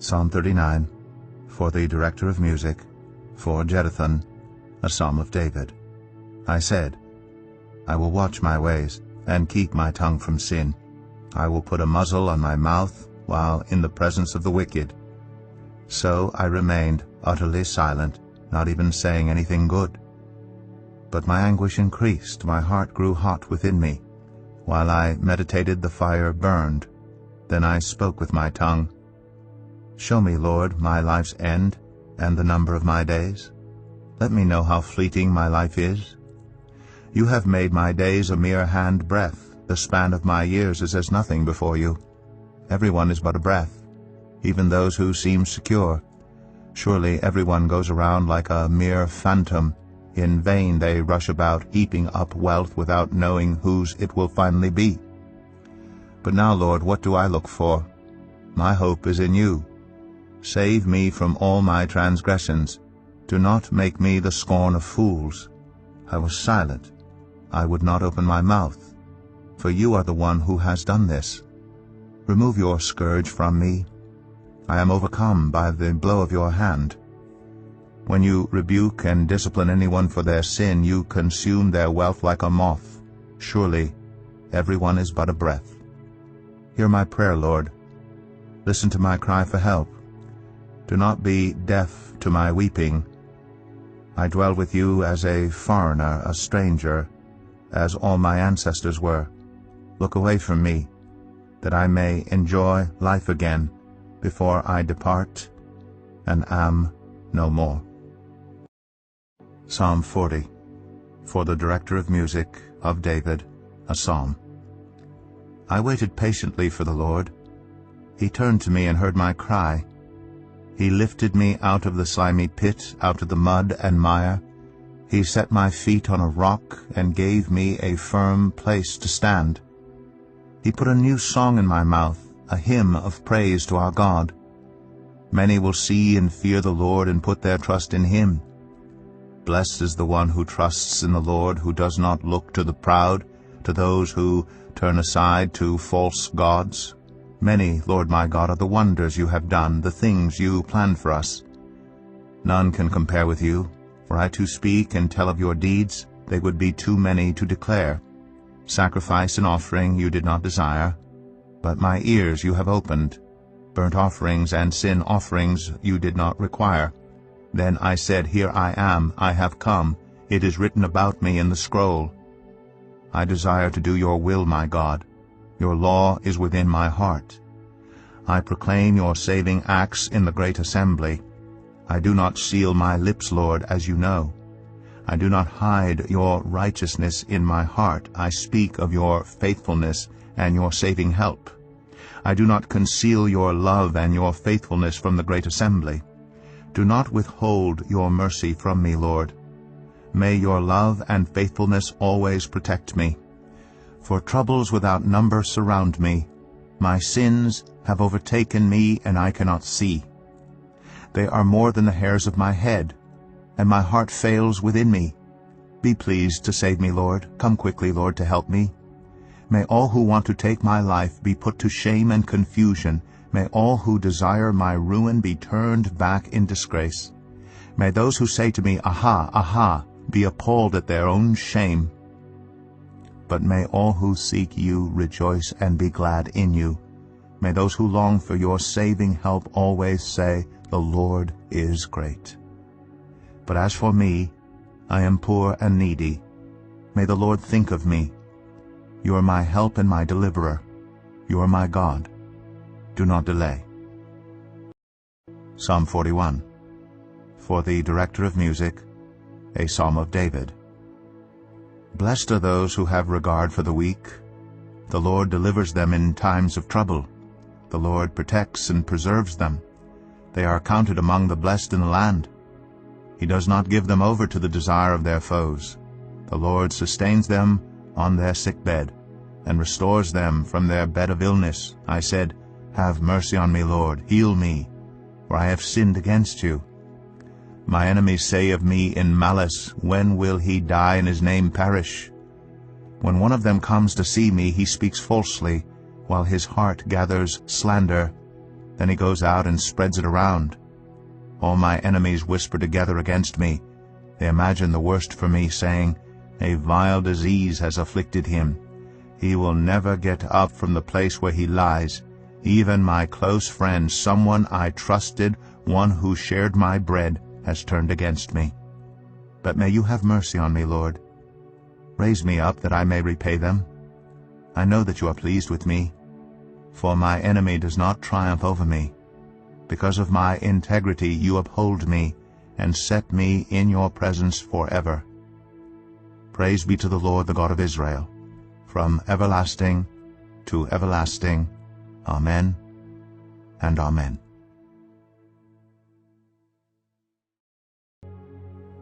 Psalm 39, for the director of music, for Jeduthun, a psalm of David. I said, I will watch my ways, and keep my tongue from sin. I will put a muzzle on my mouth, while in the presence of the wicked. So I remained utterly silent, not even saying anything good. But my anguish increased, my heart grew hot within me. While I meditated, the fire burned. Then I spoke with my tongue. Show me, Lord, my life's end, and the number of my days. Let me know how fleeting my life is. You have made my days a mere hand-breadth. The span of my years is as nothing before you. Everyone is but a breath, even those who seem secure. Surely everyone goes around like a mere phantom. In vain they rush about, heaping up wealth without knowing whose it will finally be. But now, Lord, what do I look for? My hope is in you. Save me from all my transgressions. Do not make me the scorn of fools. I was silent. I would not open my mouth, for you are the one who has done this. Remove your scourge from me. I am overcome by the blow of your hand. When you rebuke and discipline anyone for their sin, you consume their wealth like a moth. Surely everyone is but a breath. Hear my prayer, Lord. Listen to my cry for help. Do not be deaf to my weeping. I dwell with you as a foreigner, a stranger, as all my ancestors were. Look away from me, that I may enjoy life again before I depart and am no more. Psalm 40, for the director of music, of David, a psalm. I waited patiently for the Lord. He turned to me and heard my cry. He lifted me out of the slimy pit, out of the mud and mire. He set my feet on a rock and gave me a firm place to stand. He put a new song in my mouth, a hymn of praise to our God. Many will see and fear the Lord and put their trust in him. Blessed is the one who trusts in the Lord, who does not look to the proud, to those who turn aside to false gods. Many, Lord my God, are the wonders you have done, the things you planned for us. None can compare with you. Were I to speak and tell of your deeds, they would be too many to declare. Sacrifice and offering you did not desire, but my ears you have opened. Burnt offerings and sin offerings you did not require. Then I said, Here I am, I have come. It is written about me in the scroll. I desire to do your will, my God. Your law is within my heart. I proclaim your saving acts in the great assembly. I do not seal my lips, Lord, as you know. I do not hide your righteousness in my heart. I speak of your faithfulness and your saving help. I do not conceal your love and your faithfulness from the great assembly. Do not withhold your mercy from me, Lord. May your love and faithfulness always protect me. For troubles without number surround me. My sins have overtaken me, and I cannot see. They are more than the hairs of my head, and my heart fails within me. Be pleased to save me, Lord. Come quickly, Lord, to help me. May all who want to take my life be put to shame and confusion. May all who desire my ruin be turned back in disgrace. May those who say to me, Aha, aha, be appalled at their own shame. But may all who seek you rejoice and be glad in you. May those who long for your saving help always say, The Lord is great. But as for me, I am poor and needy. May the Lord think of me. You are my help and my deliverer. You are my God. Do not delay. Psalm 41, for the director of music, a psalm of David. Blessed are those who have regard for the weak. The Lord delivers them in times of trouble. The Lord protects and preserves them. They are counted among the blessed in the land. He does not give them over to the desire of their foes. The Lord sustains them on their sick bed, and restores them from their bed of illness. I said, Have mercy on me, Lord, heal me, for I have sinned against you. My enemies say of me in malice, When will he die and his name perish? When one of them comes to see me, he speaks falsely, while his heart gathers slander. Then he goes out and spreads it around. All my enemies whisper together against me. They imagine the worst for me, saying, "A vile disease has afflicted him. He will never get up from the place where he lies. Even my close friend, someone I trusted, one who shared my bread, has turned against me. But may you have mercy on me, Lord. Raise me up that I may repay them. I know that you are pleased with me, for my enemy does not triumph over me. Because of my integrity you uphold me, and set me in your presence forever. Praise be to the Lord, the God of Israel, from everlasting to everlasting. Amen and amen."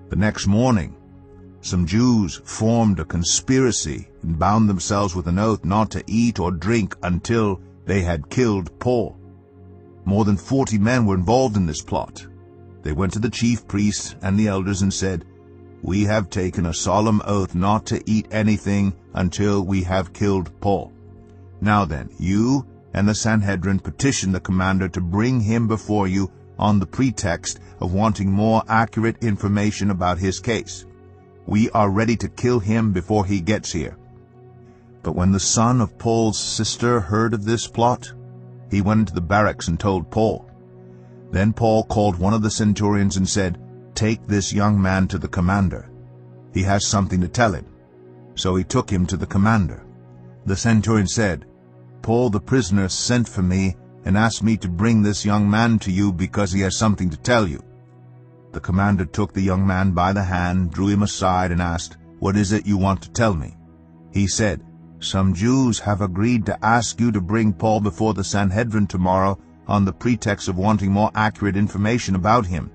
The next morning, some Jews formed a conspiracy and bound themselves with an oath not to eat or drink until they had killed Paul. More than 40 men were involved in this plot. They went to the chief priests and the elders and said, "We have taken a solemn oath not to eat anything until we have killed Paul. Now then, you and the Sanhedrin petition the commander to bring him before you on the pretext of wanting more accurate information about his case. We are ready to kill him before he gets here." But when the son of Paul's sister heard of this plot, he went into the barracks and told Paul. Then Paul called one of the centurions and said, "Take this young man to the commander. He has something to tell him." So he took him to the commander. The centurion said, "Paul the prisoner sent for me and asked me to bring this young man to you because he has something to tell you." The commander took the young man by the hand, drew him aside, and asked, "What is it you want to tell me?" He said, "Some Jews have agreed to ask you to bring Paul before the Sanhedrin tomorrow on the pretext of wanting more accurate information about him.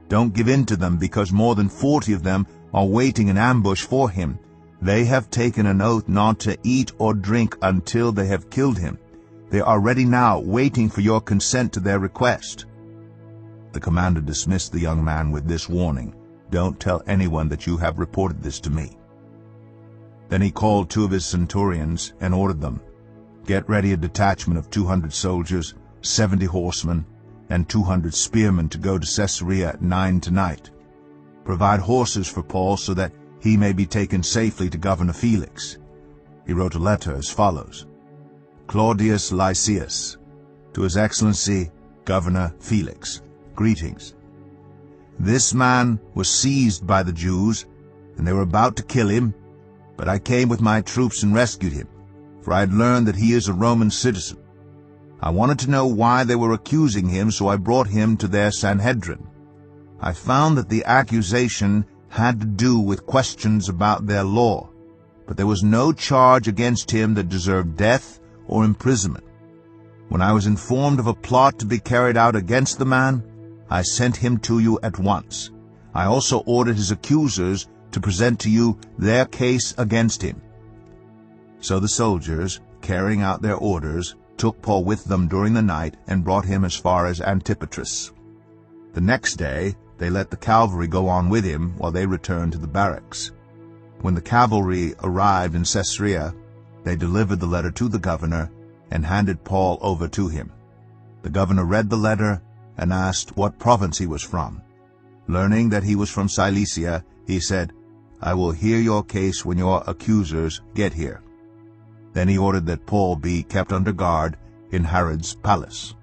Don't give in to them, because more than 40 of them are waiting in ambush for him. They have taken an oath not to eat or drink until they have killed him. They are ready now, waiting for your consent to their request." The commander dismissed the young man with this warning, "Don't tell anyone that you have reported this to me." Then he called 2 of his centurions and ordered them, "Get ready a detachment of 200 soldiers, 70 horsemen, and 200 spearmen to go to Caesarea at 9 tonight. Provide horses for Paul so that he may be taken safely to Governor Felix." He wrote a letter as follows: "Claudius Lysias, to His Excellency Governor Felix, greetings. This man was seized by the Jews, and they were about to kill him, but I came with my troops and rescued him, for I had learned that he is a Roman citizen. I wanted to know why they were accusing him, so I brought him to their Sanhedrin. I found that the accusation had to do with questions about their law, but there was no charge against him that deserved death or imprisonment. When I was informed of a plot to be carried out against the man, I sent him to you at once. I also ordered his accusers to present to you their case against him." So the soldiers, carrying out their orders, took Paul with them during the night and brought him as far as Antipatris. The next day they let the cavalry go on with him while they returned to the barracks. When the cavalry arrived in Caesarea, they delivered the letter to the governor and handed Paul over to him. The governor read the letter and asked what province he was from. Learning that he was from Cilicia, he said, "I will hear your case when your accusers get here." Then he ordered that Paul be kept under guard in Herod's palace.